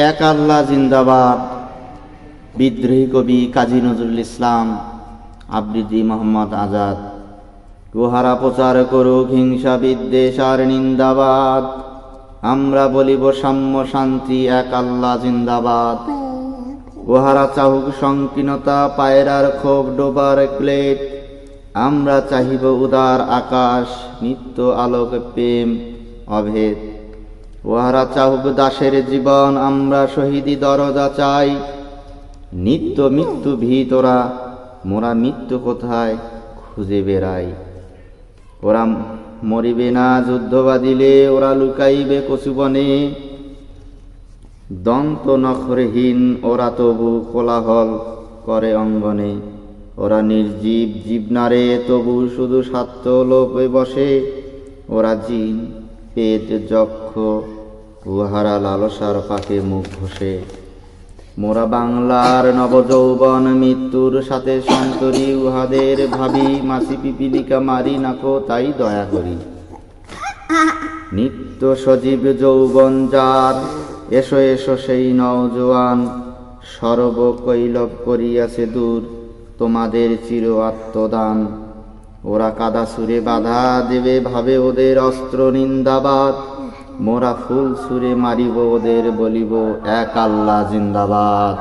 এক আল্লাহ জিন্দাবাদ। বিদ্রোহী কবি কাজী নজরুল ইসলাম, আবৃত্তি মোহাম্মদ আজাদ। উহারা প্রচার করুক হিংসা বিদ্বেষ আর নিন্দাবাদ, আমরা বলিব সাম্য শান্তি এক আল্লাহ জিন্দাবাদ। উহারা চাহুক সংকীর্ণতা পায়রার ক্ষোভ ডোবার প্লেট, আমরা চাহিব উদার আকাশ নিত্য আলোক প্রেম অভেদ। উহারা চাহুক দাসের জীবন, আমরা শহীদি দরজা চাই। নিত্য মৃত্যু ভীতরা, মোরা মৃত্যু কোথায় খুঁজে বেড়াই। ওরা মরিবে না যুদ্ধ বাঁধিলে, ওরা লুকাইবে কচুবনে। দন্ত নখরহীন ওরা তবু কোলাহল করে অঙ্গনে। ওরা নির্জীব জীবনারে তবু শুধু স্বার্থ লোভে বসে। ওরা জিন পেট যক্ষ, উহারা লালসার পাকে মুখ ঘষে। মোরা বাংলার নবযৌবন মৃত্যুর সাথে সন্তরি, উহাদের ভাবি মাছি পিপিলিকা মারি নাকো তাই দয়া করি। নিত্য সজীব যৌবন যার, এসো এসো সেই নওজোয়ান। সর্ব কৈলব করিয়াছে দূর তোমাদের চির আত্মদান। ওরা কাদা সুরে বাধা দেবে ভাবে ওদের অস্ত্র নিন্দাবাদ, মোরা ফুল সুরে মারিব ওদের বলিব এক আল্লাহ জিন্দাবাদ।